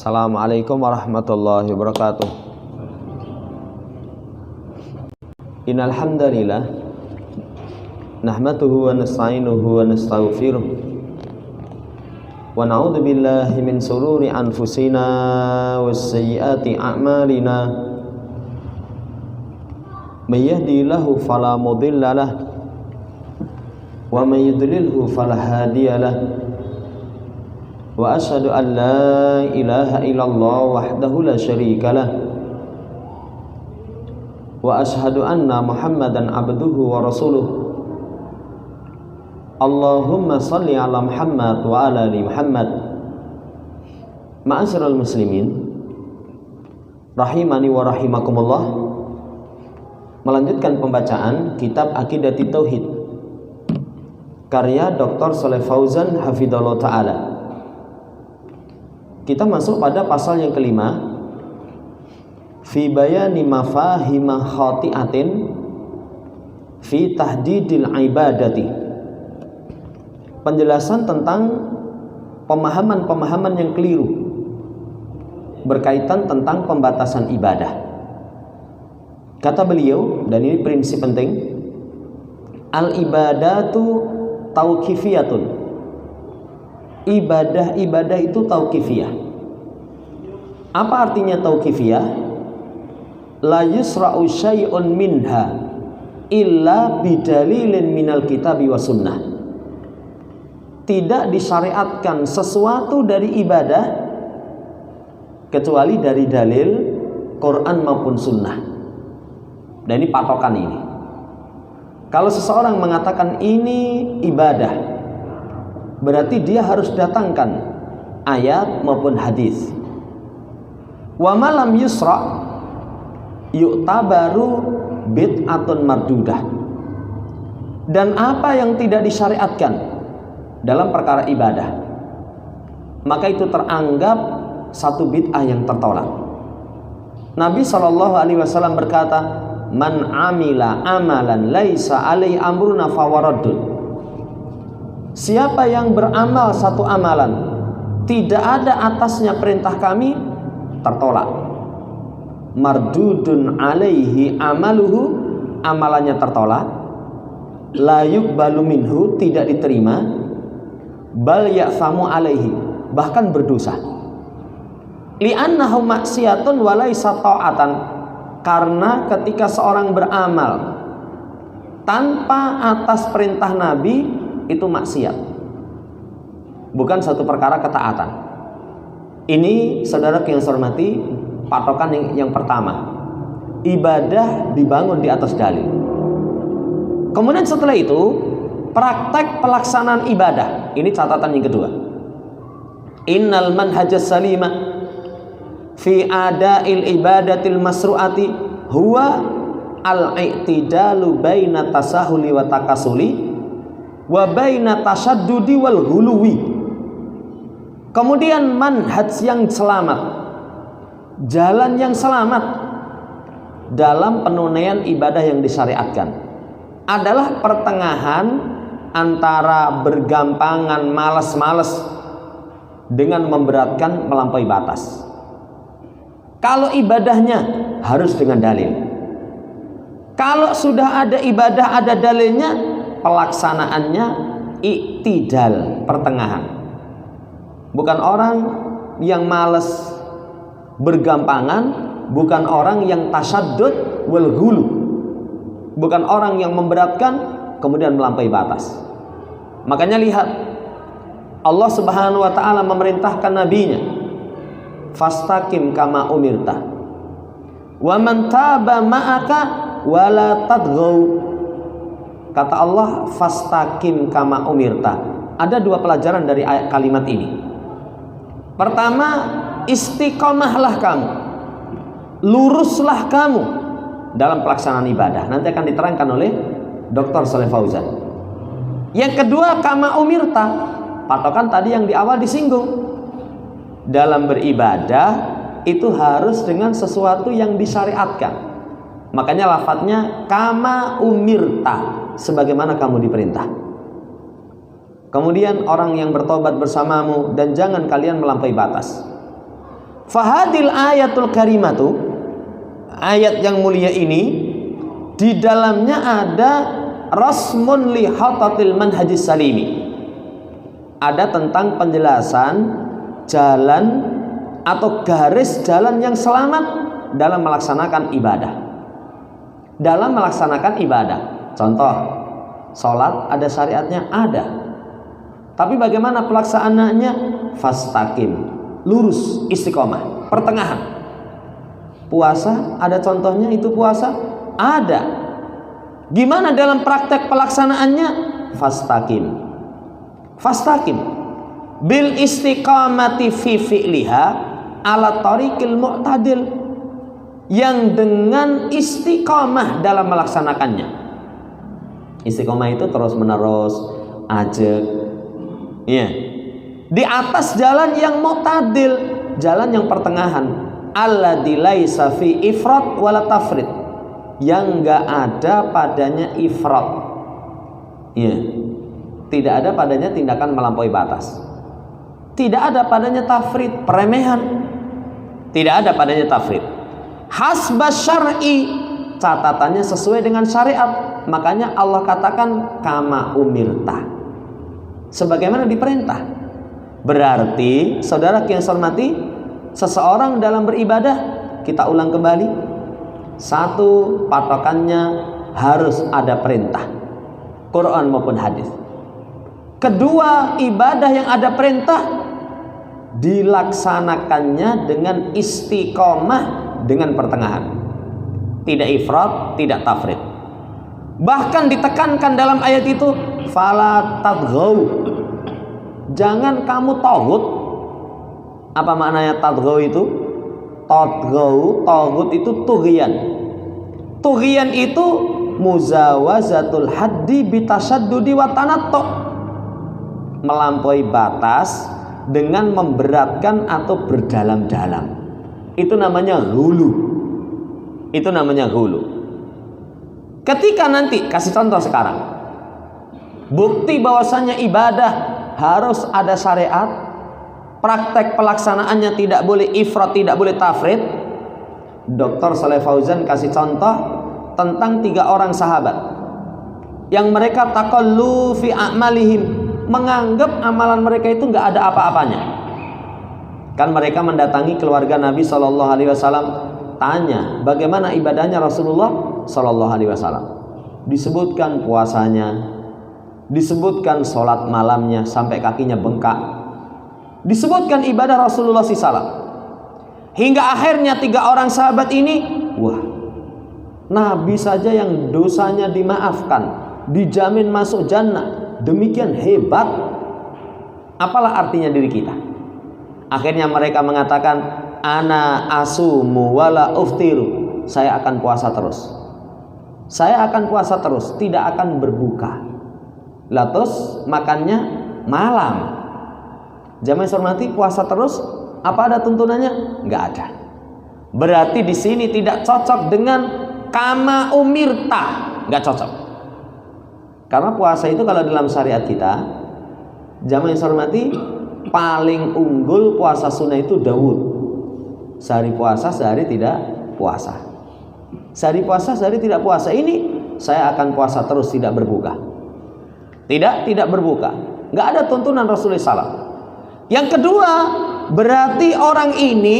Assalamualaikum warahmatullahi wabarakatuh. Innal hamdalillah nahmaduhu wa nasta'inuhu wa nastaghfiruh wa na'udzu billahi min shururi anfusina was sayyiati a'malina. May yahdihillahu fala mudilla lahu wa may yudlilhu fala hadiya lahu. Wa asyhadu an la ilaha illallah wahdahu la syarika lah wa asyhadu anna Muhammadan abduhu wa rasuluh. Allahumma shalli ala Muhammad wa ala ali Muhammad. Ma'asyiral muslimin rahimani wa rahimakumullah. Melanjutkan pembacaan kitab Aqidatut Tauhid karya Dr. Shalih Fauzan hafizallahu taala. Kita masuk pada pasal yang kelima, fi bayani mafahimah khati'atin fi tahdidil ibadati. Penjelasan tentang pemahaman-pemahaman yang keliru berkaitan tentang pembatasan ibadah. Kata beliau, dan ini prinsip penting, al ibadatu tauqifiyatun. Ibadah itu tauqifiyah. Apa artinya tauqifiyah? La yusra'u syai'un minha illa bidalilin minal kitabi wa sunnah. Tidak disyariatkan sesuatu dari ibadah kecuali dari dalil Quran maupun sunnah. Dan ini patokan ini. Kalau seseorang mengatakan ini ibadah, berarti dia harus datangkan ayat maupun hadis. Wa malam yusra yu'tabaru bid'atun mardudah. Dan apa yang tidak disyariatkan dalam perkara ibadah, maka itu teranggap satu bid'ah yang tertolak. Nabi SAW berkata, man amila amalan laisa alaihi amruna fawaraddun. Siapa yang beramal satu amalan tidak ada atasnya perintah kami, tertolak. Mardudun alaihi amaluhu, amalannya tertolak. La yuqbalu minhu, tidak diterima. Bal ya'samu alaihi, bahkan berdosa. Li'annahu maksiatun wa laisa ta'atan. Karena ketika seorang beramal tanpa atas perintah Nabi, itu maksiat, bukan satu perkara ketaatan. Ini saudara yang saya hormati, patokan yang pertama, ibadah dibangun di atas dalil. Kemudian setelah itu praktek pelaksanaan ibadah. Ini catatan yang kedua. Innal manhajas salima fi ada'il ibadatil masru'ati huwa al-i'tidalu baina tasahuli wa takasuli wa baina tasyaddudi wal huluwi. Kemudian manhaj yang selamat, jalan yang selamat dalam penunaian ibadah yang disyariatkan adalah pertengahan antara bergampangan, malas-malas dengan memberatkan, melampaui batas. Kalau ibadahnya harus dengan dalil. Kalau sudah ada ibadah, ada dalilnya, pelaksanaannya iktidal, pertengahan. Bukan orang yang malas bergampangan, bukan orang yang tasyaddud wal hulu, bukan orang yang memberatkan kemudian melampaui batas. Makanya lihat, Allah Subhanahu wa taala memerintahkan nabinya, fastaqim kama umirta wa man taba ma'aka wala tadghaw. Kata Allah, fastaqim kama umirta. Ada dua pelajaran dari kalimat ini. Pertama, istiqomahlah kamu, luruslah kamu dalam pelaksanaan ibadah. Nanti akan diterangkan oleh Dr. Shalih Fauzan. Yang kedua, kama umirta. Patokan tadi yang di awal disinggung. Dalam beribadah itu harus dengan sesuatu yang disyariatkan. Makanya lafadznya kama umirta, sebagaimana kamu diperintah. Kemudian orang yang bertobat bersamamu dan jangan kalian melampaui batas. Fahadil ayatul karimatu, ayat yang mulia ini di dalamnya ada rasmun li hatatil manhajis salimi. Ada tentang penjelasan jalan atau garis jalan yang selamat dalam melaksanakan ibadah. Dalam melaksanakan ibadah. Contoh, sholat ada syariatnya? Ada. Tapi bagaimana pelaksanaannya? Fastaqim, lurus, istiqomah, pertengahan. Puasa ada contohnya, itu puasa? Ada. Gimana dalam praktek pelaksanaannya? Fastaqim. Fastaqim bil istiqamati fi fi'liha ala tariqil mu'tadil, yang dengan istiqamah dalam melaksanakannya. Istiqomah itu terus menerus, ajak, ya, di atas jalan yang mu'tadil, jalan yang pertengahan, alladzi laisa fi ifrat wala tafrid, yang enggak ada padanya ifrat, ya, tidak ada padanya tindakan melampaui batas, tidak ada padanya tafrid, peremehan, tidak ada padanya tafrid. Hasba syar'i, catatannya sesuai dengan syariat. Makanya Allah katakan kama umirta, sebagaimana diperintah. Berarti saudara yang saya hormati, seseorang dalam beribadah, kita ulang kembali, satu, patokannya harus ada perintah, Quran maupun hadis. Kedua, ibadah yang ada perintah dilaksanakannya dengan istiqomah, dengan pertengahan, tidak ifrat, tidak tafrid. Bahkan ditekankan dalam ayat itu, fala tadghaw, jangan kamu taghut. Apa maknanya tadghaw itu? Taghut itu tughyan. Tughyan itu muzawazatul haddi bitasaddudi wa tanattu, melampaui batas dengan memberatkan atau berdalam-dalam. Itu namanya hulu. Itu namanya hulu. Ketika nanti, kasih contoh sekarang, bukti bahwasanya ibadah harus ada syariat, praktek pelaksanaannya tidak boleh ifrat, tidak boleh tafrid. Dr. Shalih Fauzan kasih contoh tentang 3 orang sahabat yang mereka taqallu fi a'malihim, menganggap amalan mereka itu nggak ada apa-apanya. Kan mereka mendatangi keluarga Nabi Shallallahu Alaihi Wasallam, tanya bagaimana ibadahnya Rasulullah Shallallahu Alaihi Wasallam. Disebutkan puasanya, disebutkan sholat malamnya sampai kakinya bengkak, disebutkan ibadah Rasulullah SAW. Hingga akhirnya 3 orang sahabat ini, wah, Nabi saja yang dosanya dimaafkan, dijamin masuk jannah, demikian hebat, apalah artinya diri kita? Akhirnya mereka mengatakan, ana asumu wala uftiru, saya akan puasa terus, saya akan puasa terus, tidak akan berbuka. Latus makannya malam. Jamaah hormati, puasa terus, apa ada tuntunannya? Enggak ada. Berarti di sini tidak cocok dengan kama umirta, enggak cocok. Karena puasa itu kalau dalam syariat kita, jamaah hormati, paling unggul puasa sunnah itu Daud. Sehari puasa, sehari tidak puasa. Sehari puasa, sehari tidak puasa. Ini saya akan puasa terus, tidak berbuka. Tidak berbuka. Nggak ada tuntunan Rasulullah SAW. Yang kedua, berarti orang ini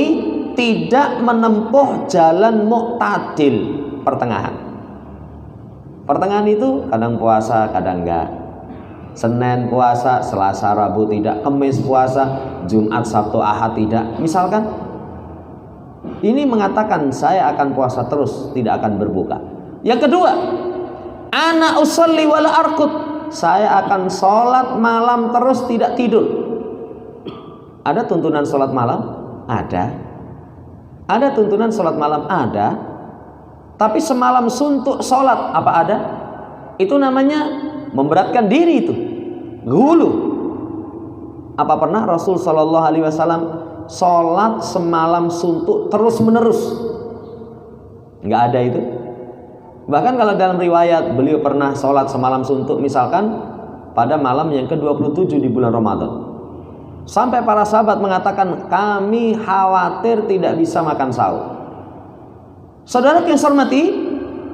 tidak menempuh jalan mu'tadil, pertengahan. Pertengahan itu kadang puasa, kadang enggak. Senin puasa, Selasa, Rabu tidak, Kamis puasa, Jumat, Sabtu, Ahad tidak. Misalkan ini mengatakan saya akan puasa terus, tidak akan berbuka. Yang kedua, ana usolli wala arkut, saya akan sholat malam terus, tidak tidur. Ada tuntunan sholat malam? Ada. Ada tuntunan sholat malam? Ada. Tapi semalam suntuk sholat, apa ada? Itu namanya memberatkan diri, itu gulu. Apa pernah Rasul Shallallahu Alaihi Wasallam sholat semalam suntuk terus menerus? Nggak ada itu. Bahkan kalau dalam riwayat beliau pernah sholat semalam suntuk, misalkan pada malam yang ke-27 di bulan Ramadan. Sampai para sahabat mengatakan, kami khawatir tidak bisa makan sahur. Saudara yang saya hormati,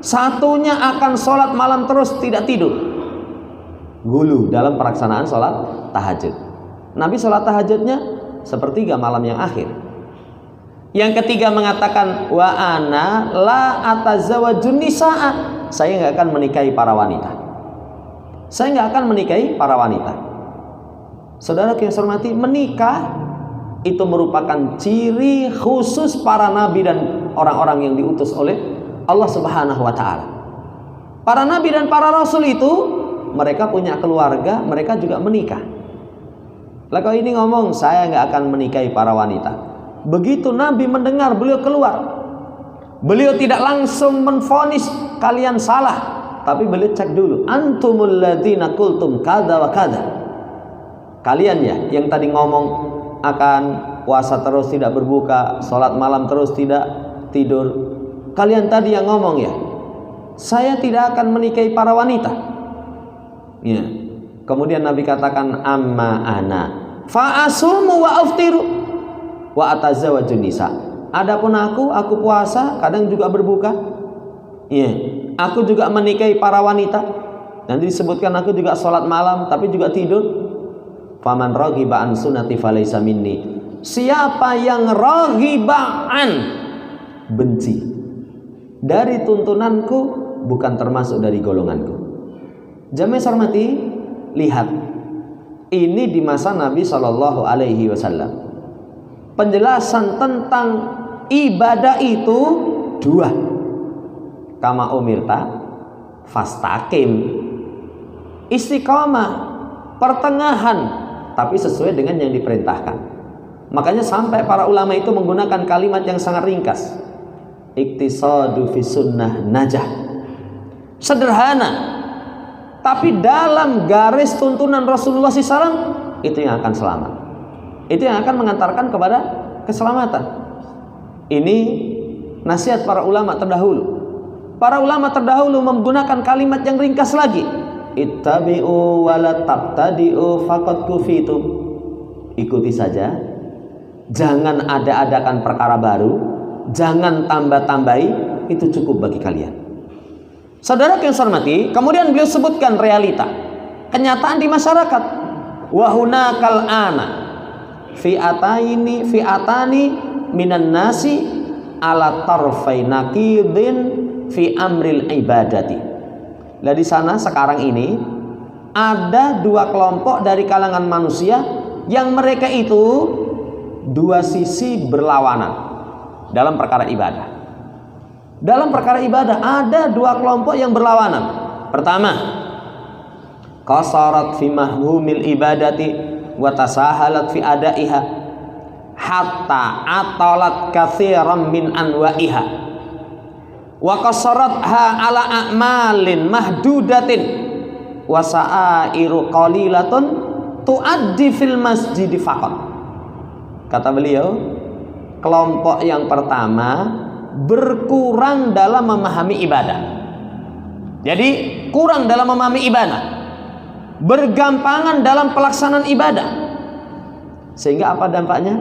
satunya akan sholat malam terus tidak tidur, gulu dalam pelaksanaan sholat tahajud. Nabi sholat tahajudnya sepertiga malam yang akhir. Yang ketiga mengatakan, wa ana la atazawajun nisaa, saya nggak akan menikahi para wanita. Saya nggak akan menikahi para wanita. Saudara yang saya hormati, menikah itu merupakan ciri khusus para nabi dan orang-orang yang diutus oleh Allah Subhanahu wa taala. Para nabi dan para rasul itu mereka punya keluarga, mereka juga menikah. Lah kalau ini ngomong saya nggak akan menikahi para wanita. Begitu Nabi mendengar, beliau keluar. Beliau tidak langsung menvonis kalian salah, tapi beliau cek dulu. Antumul ladzina qultum kada wa kada. Kalian ya yang tadi ngomong akan puasa terus tidak berbuka, sholat malam terus tidak tidur. Kalian tadi yang ngomong ya, saya tidak akan menikahi para wanita. Ya. Kemudian Nabi katakan, amma ana fa asumu wa aftiru wa atazawwajun nisa. Adapun aku puasa, kadang juga berbuka. Ya. Aku juga menikahi para wanita. Nanti disebutkan aku juga sholat malam tapi juga tidur. Faman raghiba an sunnati falaysa minni. Siapa yang raghiba an, benci dari tuntunanku, bukan termasuk dari golonganku. Jamaah hormati, lihat ini di masa Nabi Shallallahu Alaihi Wasallam. Penjelasan tentang ibadah itu dua. Kama umirta fastaqim, istiqamah, pertengahan, tapi sesuai dengan yang diperintahkan. Makanya sampai para ulama itu menggunakan kalimat yang sangat ringkas. Iktisadu fi sunnah najah. Sederhana, tapi dalam garis tuntunan Rasulullah SAW, itu yang akan selamat. Itu yang akan mengantarkan kepada keselamatan. Ini nasihat para ulama terdahulu. Para ulama terdahulu menggunakan kalimat yang ringkas lagi. Ittabi'u wa la tabtadi'u faqad kufitum. Ikuti saja, jangan ada-adakan perkara baru, jangan tambah-tambahi, itu cukup bagi kalian. Saudara yang saya hormati, kemudian beliau sebutkan realita, kenyataan di masyarakat. Wa hunakal ana fi'atani minan nasi ala tarfai naqidin fi amril ibadati. Nah di sana sekarang ini ada dua kelompok dari kalangan manusia yang mereka itu dua sisi berlawanan dalam perkara ibadah. Dalam perkara ibadah ada dua kelompok yang berlawanan. Pertama, qasarat fi mahmumil ibadati wa tasahalat fi adaiha hatta atalat katsiran min anwa'iha. Wa qasaratha ala a'malin mahdudatin wa sa'airu qalilatun tuaddi fil masjid faqat. Kata beliau, kelompok yang pertama berkurang dalam memahami ibadah. Jadi kurang dalam memahami ibadah, bergampangan dalam pelaksanaan ibadah, sehingga apa dampaknya?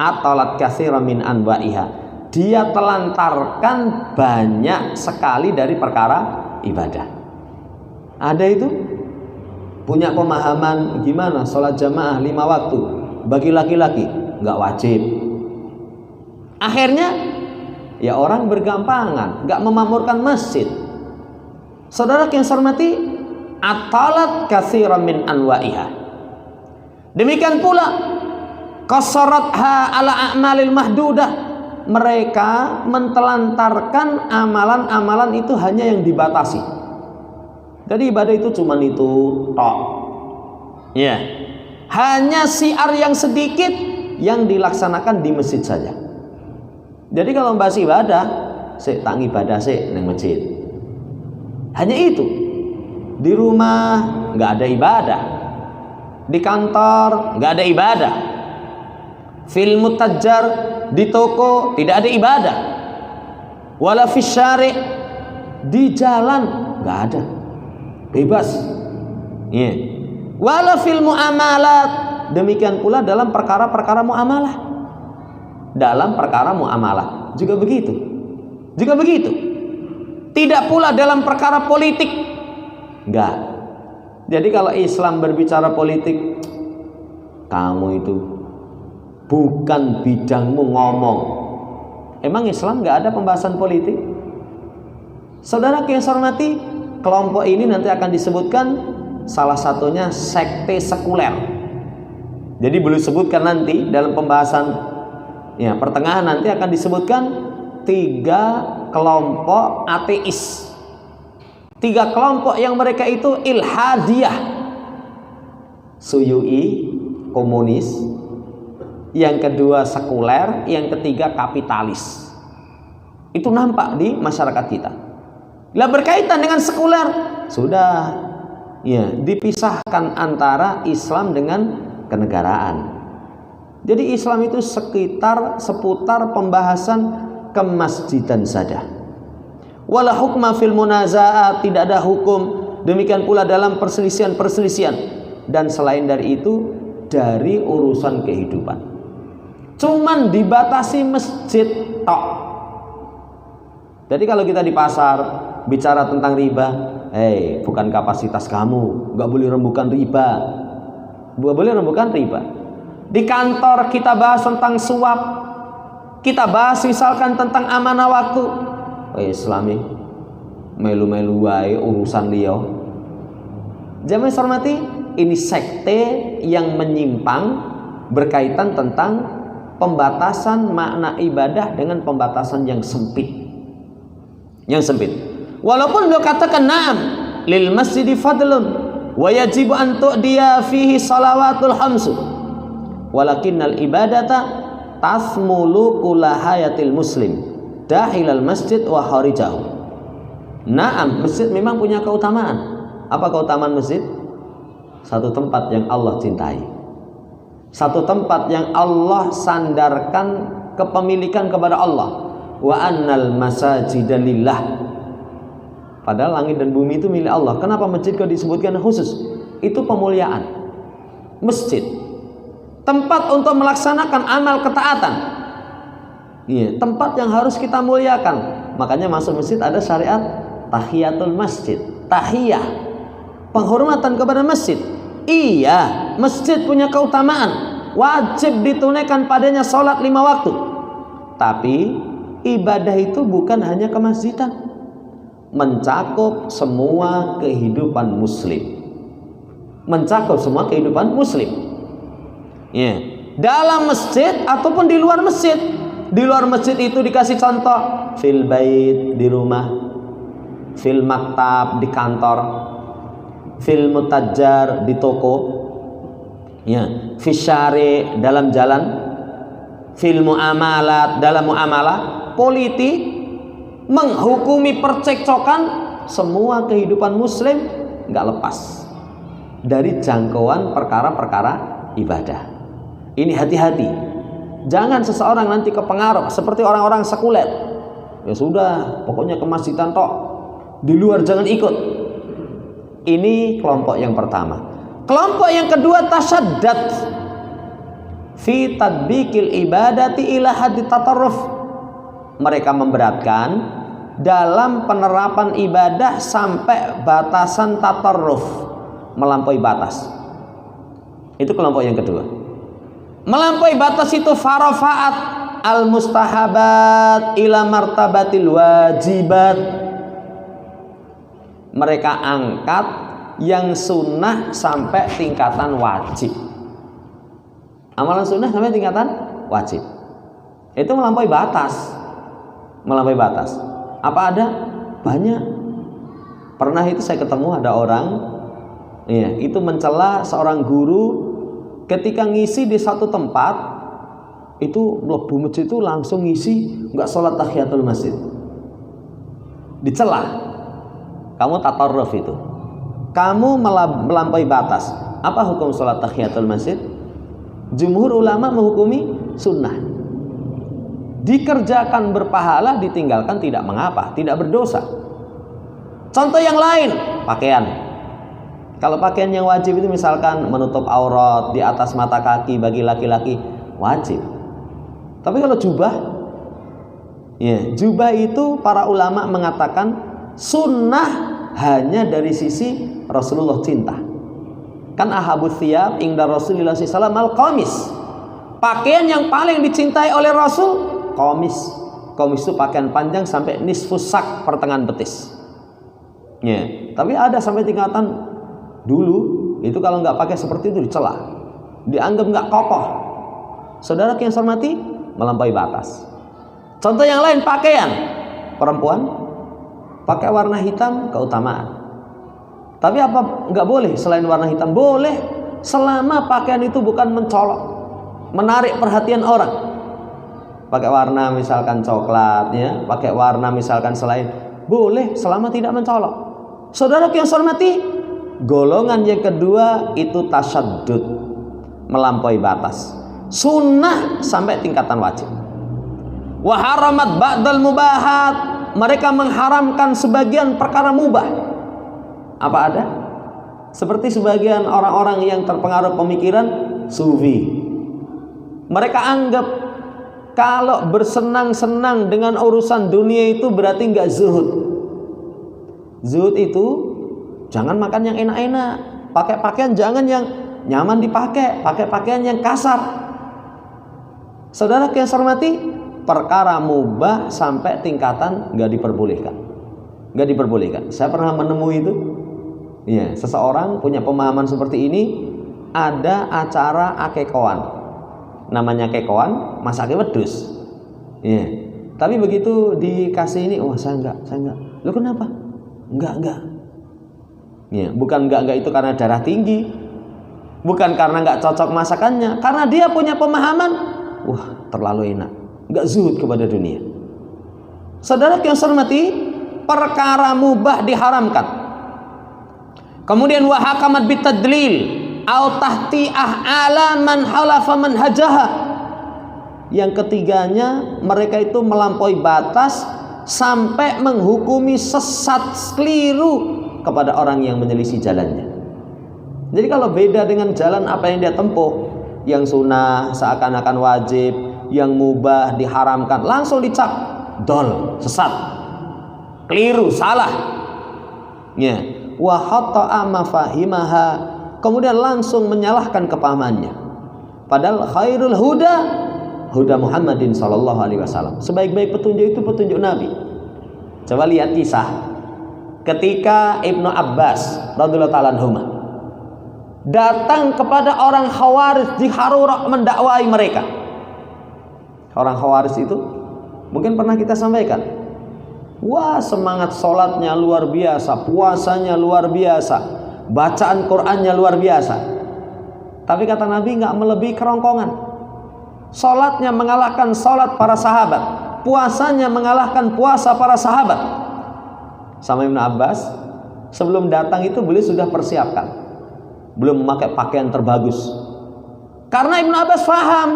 Atalat katsiran min anwa'iha, dia telantarkan banyak sekali dari perkara ibadah. Ada itu punya pemahaman gimana sholat jamaah 5 waktu bagi laki-laki nggak wajib. Akhirnya ya orang bergampangan, nggak memakmurkan masjid. Saudara yang saya hormati, atalat katsiran min anwa'iha. Demikian pula qasaratha ala a'malil mahdudah, mereka mentelantarkan amalan-amalan itu hanya yang dibatasi. Jadi ibadah itu cuma itu tok. Ya. Hanya syiar yang sedikit yang dilaksanakan di masjid saja. Jadi kalau bahas ibadah, sik tak ibadah sik nang masjid. Hanya itu. Di rumah nggak ada ibadah. Di kantor nggak ada ibadah. Fil mutajjar, di toko tidak ada ibadah. Wala fis syari', di jalan nggak ada, bebas. Yeah. Wala fil muamalat, demikian pula dalam perkara-perkara muamalah. Dalam perkara muamalah juga begitu. Juga begitu. Tidak pula dalam perkara politik. Enggak. Jadi kalau Islam berbicara politik, kamu itu bukan bidangmu ngomong. Emang Islam nggak ada pembahasan politik? Saudara yang saya hormati, kelompok ini nanti akan disebutkan salah satunya sekte sekuler. Jadi belum disebutkan nanti dalam pembahasan ya pertengahan nanti akan disebutkan 3 kelompok ateis. 3 kelompok yang mereka itu ilhadiyah. Suyui, komunis. Yang kedua sekuler, yang ketiga kapitalis. Itu nampak di masyarakat kita. Lah berkaitan dengan sekuler, sudah ya dipisahkan antara Islam dengan kenegaraan. Jadi Islam itu seputar pembahasan kemasjidan saja. Wala hukma fil munaza'at, tidak ada hukum. Demikian pula dalam perselisihan-perselisihan. Dan selain dari itu, dari urusan kehidupan. Cuman dibatasi masjid tok. Jadi kalau kita di pasar bicara tentang riba, bukan kapasitas kamu, nggak boleh rembukan riba, nggak boleh rembukan riba. Di kantor kita bahas tentang suap, kita bahas misalkan tentang amanah waktu. Islami melu-melu wae urusan liya. Jamaah hormati, ini sekte yang menyimpang berkaitan tentang pembatasan makna ibadah dengan pembatasan yang sempit. Yang sempit. Walaupun beliau katakan na'am lil masjidi fadlun wa yajibu an tu'diya fihi salawatul khamsu. Walakinnal ibadata tasmulu kulahayatil muslim dahilal masjid wa kharijahu. Na'am, masjid memang punya keutamaan. Apa keutamaan masjid? Satu tempat yang Allah cintai. Satu tempat yang Allah sandarkan kepemilikan kepada Allah. Wa annal masajida lillah. Padahal langit dan bumi itu milik Allah. Kenapa masjid kok disebutkan khusus? Itu pemuliaan. Masjid tempat untuk melaksanakan amal ketaatan. Iya, tempat yang harus kita muliakan. Makanya masuk masjid ada syariat tahiyatul masjid. Tahiyah, penghormatan kepada masjid. Iya, masjid punya keutamaan. Wajib ditunaikan padanya sholat 5 waktu. Tapi ibadah itu bukan hanya kemasjidan, mencakup semua kehidupan muslim. Mencakup semua kehidupan muslim. Ya, dalam masjid ataupun di luar masjid. Di luar masjid itu dikasih contoh fil bait di rumah, fil maktab di kantor, fil mutajjar di toko, ya, fil syari dalam jalan, fil muamalat dalam muamalah, politik, menghukumi percekcokan, semua kehidupan muslim nggak lepas dari jangkauan perkara-perkara ibadah. Ini hati-hati. Jangan seseorang nanti kepengaruh seperti orang-orang sekuler. Ya sudah, pokoknya kemasjidan tok. Di luar jangan ikut. Ini kelompok yang pertama. Kelompok yang kedua tasaddad fi tadbiqil ibadati ila haddi tatarruf. Mereka memberatkan dalam penerapan ibadah sampai batasan tatarruf, melampaui batas. Itu kelompok yang kedua. Melampaui batas itu farafaat al mustahabat ila martabatil wajibat. Mereka angkat yang sunnah sampai tingkatan wajib. Amalan sunnah sampai tingkatan wajib. Itu melampaui batas. Melampaui batas. Apa ada? Banyak. Pernah itu saya ketemu ada orang, ya, itu mencela seorang guru ketika ngisi di satu tempat, itu mlebu masjid itu langsung ngisi, nggak sholat tahiyatul masjid. Dicela. Kamu tatarruf itu. Kamu melampaui batas. Apa hukum sholat tahiyatul masjid? Jumhur ulama menghukumi sunnah. Dikerjakan berpahala, ditinggalkan tidak mengapa, tidak berdosa. Contoh yang lain, pakaian. Kalau pakaian yang wajib itu misalkan menutup aurat di atas mata kaki bagi laki-laki, wajib. Tapi kalau jubah, ya, jubah itu para ulama mengatakan sunnah hanya dari sisi Rasulullah cinta. Kan ahabus thiyab inda Rasulillah sallallahu al-qamis. Pakaian yang paling dicintai oleh Rasul, qamis. Qamis itu pakaian panjang sampai nisfus sak, pertengahan betis. Ya, tapi ada sampai tingkatan dulu itu kalau nggak pakai seperti itu dicela, dianggap nggak kokoh. Saudara yang saya hormati, melampaui batas. Contoh yang lain, pakaian perempuan pakai warna hitam keutamaan. Tapi apa nggak boleh selain warna hitam? Boleh, selama pakaian itu bukan mencolok, menarik perhatian orang. Pakai warna misalkan coklat, ya, pakai warna misalkan selain, boleh selama tidak mencolok. Saudara yang saya hormati, golongan yang kedua itu tasyaddud, melampaui batas. Sunnah sampai tingkatan wajib. Wa haramat ba'dal mubahat, mereka mengharamkan sebagian perkara mubah. Apa ada? Seperti sebagian orang-orang yang terpengaruh pemikiran sufi. Mereka anggap kalau bersenang-senang dengan urusan dunia itu berarti enggak zuhud. Zuhud itu jangan makan yang enak-enak, pakai pakaian jangan yang nyaman dipakai, pakai pakaian yang kasar. Saudara yang saya hormati, perkara mubah sampai tingkatan nggak diperbolehkan, nggak diperbolehkan. Saya pernah menemui itu, ya, seseorang punya pemahaman seperti ini. Ada acara akekoan, namanya kekoan, masak wedus, ya. Tapi begitu dikasih ini, oh saya enggak. Lo kenapa? Enggak. Ya, bukan enggak itu karena darah tinggi, bukan karena enggak cocok masakannya, karena dia punya pemahaman, wah terlalu enak, enggak zuhud kepada dunia. Saudara yang saya hormati, perkara mubah diharamkan. Kemudian wa hakamat bitadlil au tahti'ah ala man halafa manhajaha. Yang ketiganya, mereka itu melampaui batas sampai menghukumi sesat, keliru kepada orang yang menyelisih jalannya. Jadi kalau beda dengan jalan apa yang dia tempuh, yang sunnah seakan-akan wajib, yang mubah diharamkan, langsung dicap dol, sesat, keliru, salah. Ya, wa khata'a mafahimaha, kemudian langsung menyalahkan kepahamannya. Padahal khairul huda Muhammadin sallallahu alaihi wasallam. Sebaik-baik petunjuk itu petunjuk Nabi. Coba lihat kisah ketika Ibnu Abbas radhiyallahu ta'ala anhuma datang kepada orang Khawarij di Harura mendakwai mereka. Orang Khawarij itu mungkin pernah kita sampaikan. Wah, semangat sholatnya luar biasa, puasanya luar biasa, bacaan Qur'annya luar biasa. Tapi kata Nabi nggak melebihi kerongkongan. Sholatnya mengalahkan sholat para sahabat, puasanya mengalahkan puasa para sahabat. Sama Ibnu Abbas, sebelum datang itu beliau sudah persiapkan, belum memakai pakaian terbagus. Karena Ibnu Abbas paham,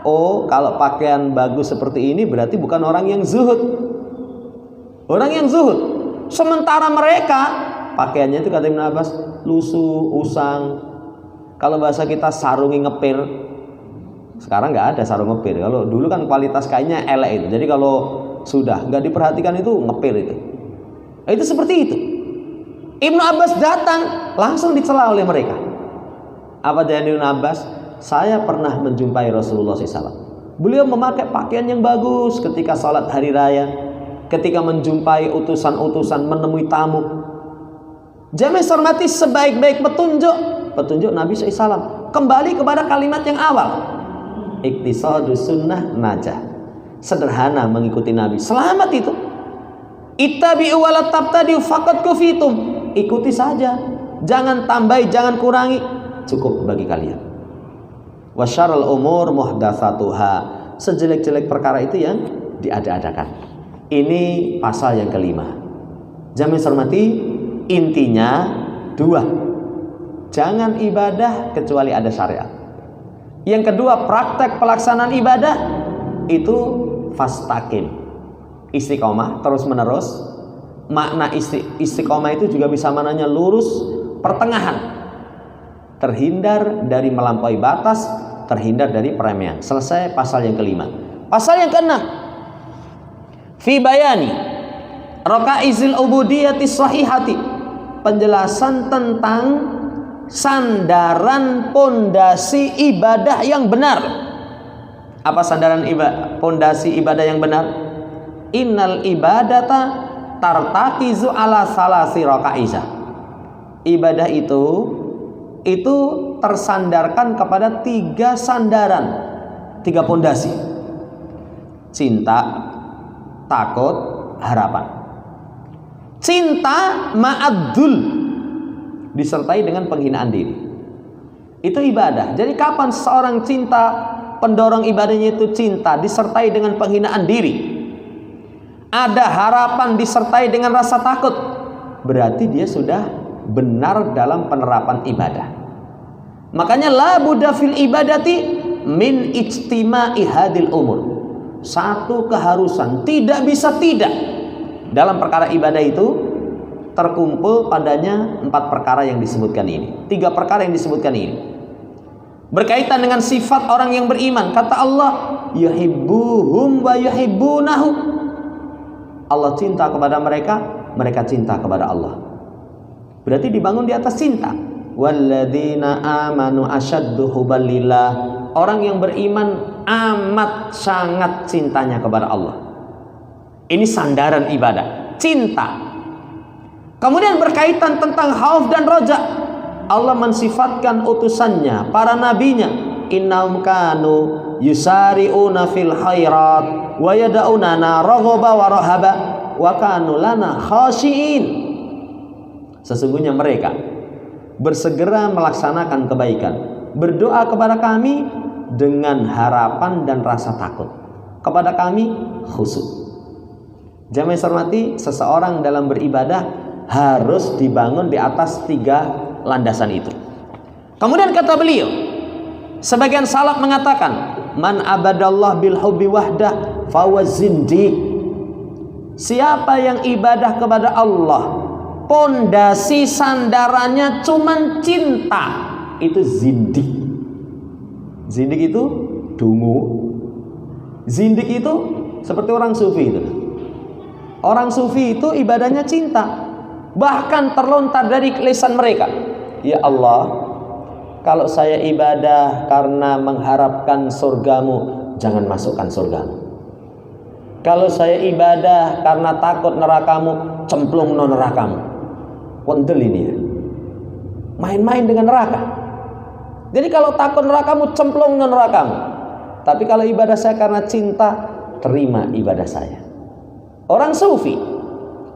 oh kalau pakaian bagus seperti ini berarti bukan orang yang zuhud. Orang yang zuhud. Sementara mereka pakaiannya itu kata Ibnu Abbas lusuh, usang. Kalau bahasa kita sarungi ngepir. Sekarang nggak ada sarung ngepir. Kalau dulu kan kualitas kainnya elek itu. Jadi kalau sudah nggak diperhatikan itu ngepir itu. Itu seperti itu. Ibnu Abbas datang langsung dicela oleh mereka. Apa jawaban Ibnu Abbas? Saya pernah menjumpai Rasulullah SAW. Beliau memakai pakaian yang bagus ketika salat hari raya, ketika menjumpai utusan-utusan, menemui tamu. Jamaah hormati, sebaik-baik petunjuk Nabi SAW. Kembali kepada kalimat yang awal. Iktisadus sunnah najah. Sederhana mengikuti Nabi, selamat itu. Ittabi'u wa la tabtadi'u faqad kufitum. Ikuti saja, jangan tambahi, jangan kurangi, cukup bagi kalian. Wa syarrul umur muhdatsatuha. Sejelek-jelek perkara itu yang diada-adakan. Ini pasal yang kelima. Jamaah hormati, intinya dua. Jangan ibadah kecuali ada syariat. Yang kedua, praktek pelaksanaan ibadah itu fastaqim, istiqomah terus menerus. Makna istiqomah itu juga bisa maknanya lurus, pertengahan. Terhindar dari melampaui batas, terhindar dari peremehan. Selesai pasal yang kelima. Pasal yang keenam, fi bayani rakaizil ubudiyati sahihati, penjelasan tentang sandaran pondasi ibadah yang benar. Apa sandaran pondasi ibadah yang benar? Innal ibadata tartakizu ala salasi rakaizah. Ibadah itu tersandarkan kepada 3 sandaran, 3 pondasi. Cinta, takut, harapan. Cinta ma'adzul, disertai dengan penghinaan diri. Itu ibadah. Jadi kapan seorang cinta, pendorong ibadahnya itu cinta disertai dengan penghinaan diri, ada harapan disertai dengan rasa takut, berarti dia sudah benar dalam penerapan ibadah. Makanya la budda fil ibadati min ijtima'i hadil umur. Satu keharusan, tidak bisa tidak, dalam perkara ibadah itu terkumpul padanya 4 perkara yang disebutkan ini, 3 perkara yang disebutkan ini berkaitan dengan sifat orang yang beriman. Kata Allah, yuhibbuhum wa yuhibbunahu. Allah cinta kepada mereka, mereka cinta kepada Allah. Berarti dibangun di atas cinta. Walladzina amanu asyaddu hubban lillah. Orang yang beriman amat sangat cintanya kepada Allah. Ini sandaran ibadah, cinta. Kemudian berkaitan tentang khauf dan roja, Allah mensifatkan utusannya, para nabinya, innahum kanu yusari'una fil khairat wa yad'unana raghaba wa rahaba wa kanu lana khashiin. Sesungguhnya mereka bersegera melaksanakan kebaikan, berdoa kepada kami dengan harapan dan rasa takut, kepada kami khusyuk. Jamaah yang hormati, seseorang dalam beribadah harus dibangun di atas 3 landasan itu. Kemudian kata beliau, sebagian salaf mengatakan, man abadallah bil hubbi wahdah fahuwa zindiq. Siapa yang ibadah kepada Allah, pondasi sandarannya cuman cinta, itu zindik. Zindik itu dungu. Zindik itu seperti orang sufi itu. Orang sufi itu ibadahnya cinta, bahkan terlontar dari lisan mereka, ya Allah, kalau saya ibadah karena mengharapkan surgamu, jangan masukkan surgamu. Kalau saya ibadah karena takut nerakamu, cemplung no nerakamu. Wendel ini ya, main-main dengan neraka. Jadi kalau takut nerakamu, cemplung no nerakamu. Tapi kalau ibadah saya karena cinta, terima ibadah saya. Orang sufi,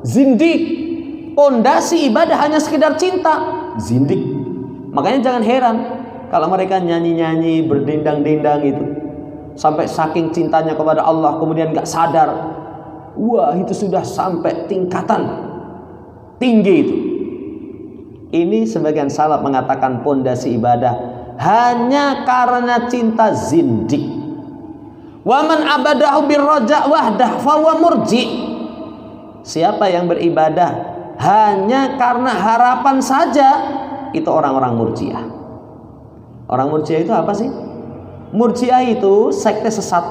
zindik, pondasi ibadah hanya sekedar cinta, zindik. Makanya jangan heran kalau mereka nyanyi-nyanyi, berdendang-dendang itu, sampai saking cintanya kepada Allah kemudian gak sadar, wah itu sudah sampai tingkatan tinggi itu. Ini sebagian salaf mengatakan pondasi ibadah hanya karena cinta, zindik. Wa man abadahu birraja wahdah fahuwa murji. Siapa yang beribadah hanya karena harapan saja, itu orang-orang murjiah. Orang murjiah itu apa sih? Murjiah itu sekte sesat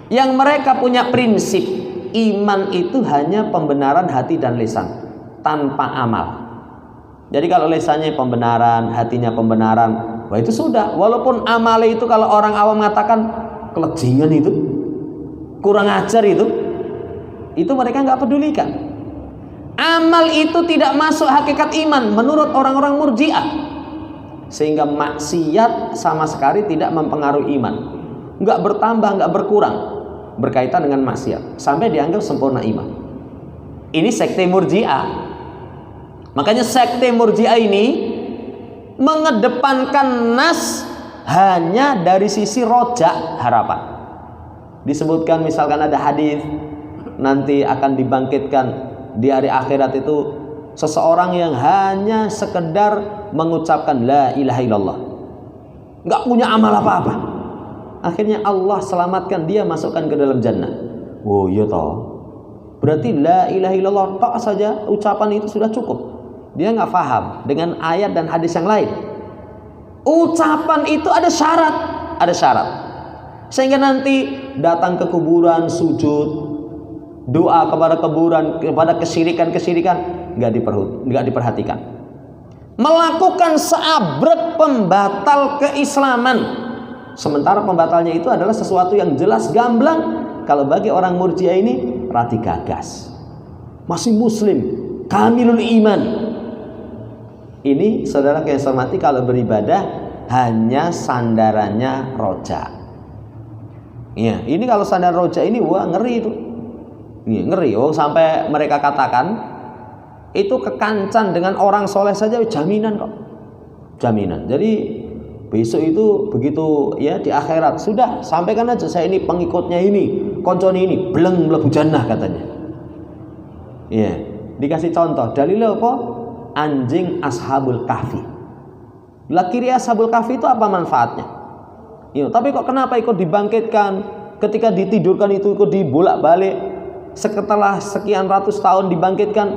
yang mereka punya prinsip iman itu hanya pembenaran hati dan lisan tanpa amal. Jadi kalau lisannya pembenaran, hatinya pembenaran, wah itu sudah. Walaupun amal itu kalau orang awam mengatakan kelejingan itu, kurang ajar itu mereka nggak pedulikan. Amal itu tidak masuk hakikat iman menurut orang-orang murjiah, sehingga maksiat sama sekali tidak mempengaruhi iman, nggak bertambah, nggak berkurang berkaitan dengan maksiat sampai dianggap sempurna iman. Ini sekte murjiah. Makanya sekte murjiah ini mengedepankan nas hanya dari sisi roja, harapan. Disebutkan misalkan ada hadis nanti akan dibangkitkan di hari akhirat itu seseorang yang hanya sekedar mengucapkan la ilaha illallah, nggak punya amal apa-apa, akhirnya Allah selamatkan dia, masukkan ke dalam jannah. Oh iya toh, berarti la ilaha illallah tak saja ucapan itu sudah cukup. Dia nggak paham dengan ayat dan hadis yang lain. Ucapan itu ada syarat. Sehingga nanti datang ke kuburan sujud, doa kepada kuburan, kepada kesyirikan nggak diperhatikan. Melakukan seabrek pembatal keislaman, sementara pembatalnya itu adalah sesuatu yang jelas gamblang. Kalau bagi orang Murji'ah ini rati gagas, masih muslim, kamilul iman. Ini saudara yang saya hormati, kalau beribadah hanya sandarannya roja. Ya, ini kalau sandar roja ini wah ngeri itu. Ini ngeri. Oh, sampai mereka katakan itu kekancan dengan orang soleh saja jaminan kok. Jaminan. Jadi besok itu begitu ya di akhirat sudah sampaikan aja saya ini pengikutnya ini, koncone ini, beleng mlebu jannah katanya. Ya, dikasih contoh. Dalilnya apa? Anjing Ashabul Kahfi. Lah kiri Ashabul Kahfi itu apa manfaatnya? Ya, tapi kok kenapa ikut dibangkitkan? Ketika ditidurkan itu ikut dibolak-balik. Setelah sekian ratus tahun dibangkitkan,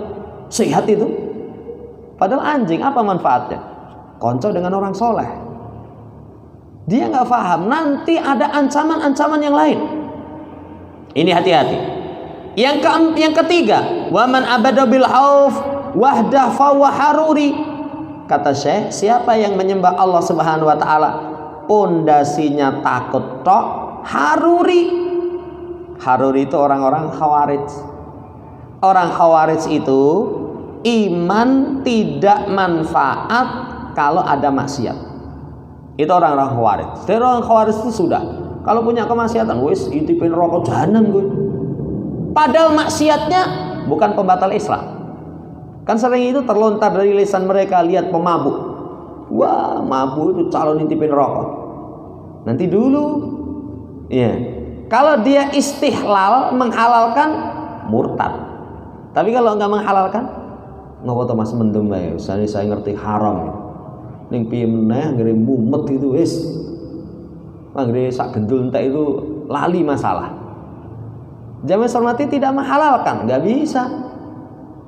sehat itu. Padahal anjing apa manfaatnya? Konco dengan orang soleh. Dia nggak paham. Nanti ada ancaman-ancaman yang lain. Ini hati-hati. Yang ketiga, waman abada bil hauf wahdah fawa haruri. Kata Syekh, siapa yang menyembah Allah Subhanahu wa taala pondasinya takut tok, haruri. Haruri itu orang-orang Khawarij. Orang Khawarij itu iman tidak manfaat kalau ada maksiat. Itu orang-orang Khawarij. Dari orang Khawarij itu sudah, kalau punya kemaksiatan, wis intipin rokok jahanam gue. Padahal maksiatnya bukan pembatal Islam. Kan sering itu terlontar dari lisan mereka, lihat pemabuk. Wah, mabuk itu calon intipin rokok. Nanti dulu. Iya. Kalau dia istihlal, menghalalkan, murtad. Tapi kalau enggak menghalalkan, ngopo to Mas mendem bae. Saya ngerti haram. Ning piye meneh anggere mumet itu wis. Anggere sak gendul entek itu lali masalah. Jamaah hormati tidak menghalalkan, enggak bisa.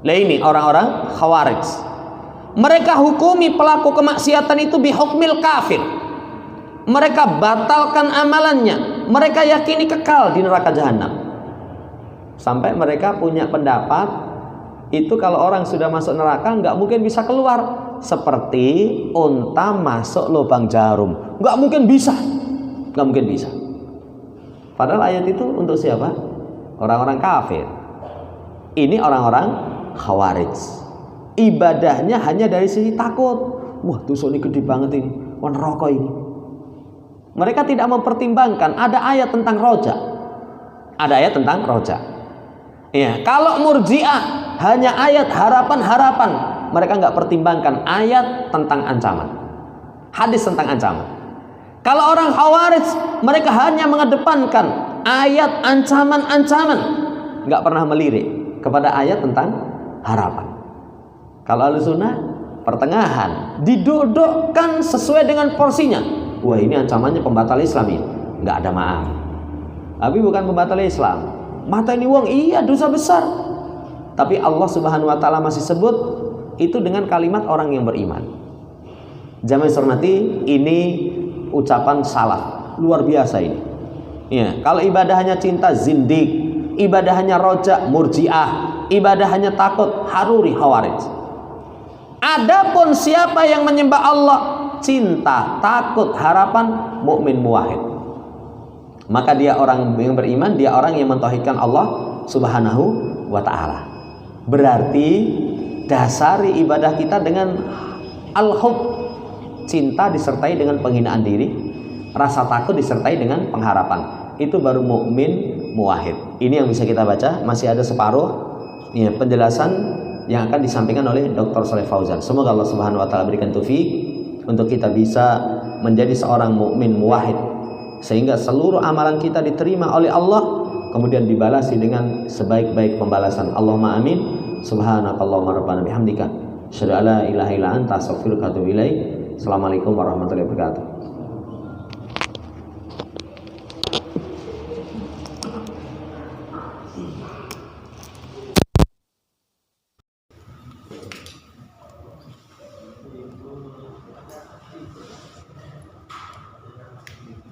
Lah ini orang-orang Khawarij. Mereka hukumi pelaku kemaksiatan itu bihukmil kafir. Mereka batalkan amalannya. Mereka yakini kekal di neraka jahanam. Sampai mereka punya pendapat itu kalau orang sudah masuk neraka nggak mungkin bisa keluar. Seperti unta masuk lubang jarum, nggak mungkin bisa. Padahal ayat itu untuk siapa? Orang-orang kafir. Ini orang-orang Khawarij. Ibadahnya hanya dari sisi takut. Wah, dosa ini gede banget ini. Wah, neraka ini. Mereka tidak mempertimbangkan ada ayat tentang roja. Ada ayat tentang roja. Ya, kalau Murji'ah hanya ayat harapan-harapan, mereka nggak pertimbangkan ayat tentang ancaman, hadis tentang ancaman. Kalau orang Khawarij, mereka hanya mengedepankan ayat ancaman-ancaman, nggak pernah melirik kepada ayat tentang harapan. Kalau Ahlussunnah pertengahan, didudukkan sesuai dengan porsinya. Wah, ini ancamannya pembatal Islam ini, nggak ada maaf. Tapi bukan pembatal Islam. Mata ini wong, iya dosa besar. Tapi Allah Subhanahu wa taala masih sebut itu dengan kalimat orang yang beriman. Jamaah hormati, ini ucapan salaf luar biasa ini. Ya, kalau ibadah hanya cinta zindik, ibadah hanya roja Murji'ah, ibadah hanya takut haruri Khawarij. Adapun siapa yang menyembah Allah cinta, takut, harapan, mukmin muwahhid, maka dia orang yang beriman, dia orang yang mentauhidkan Allah Subhanahu wa taala. Berarti dasari ibadah kita dengan al-hub, cinta disertai dengan penghinaan diri, rasa takut disertai dengan pengharapan. Itu baru mukmin muwahhid. Ini yang bisa kita baca. Masih ada separuh ya, penjelasan yang akan disampaikan oleh Dr. Shalih Fauzan. Semoga Allah Subhanahu wa taala berikan taufik untuk kita bisa menjadi seorang mukmin muwahhid, sehingga seluruh amalan kita diterima oleh Allah, kemudian dibalasi dengan sebaik-baik pembalasan. Allahumma amin. Subhanakallahumma rabbana bihamdika asyhadu an la ilaha illa anta astaghfiruka wa atubu ilaik. Assalamualaikum warahmatullahi wabarakatuh.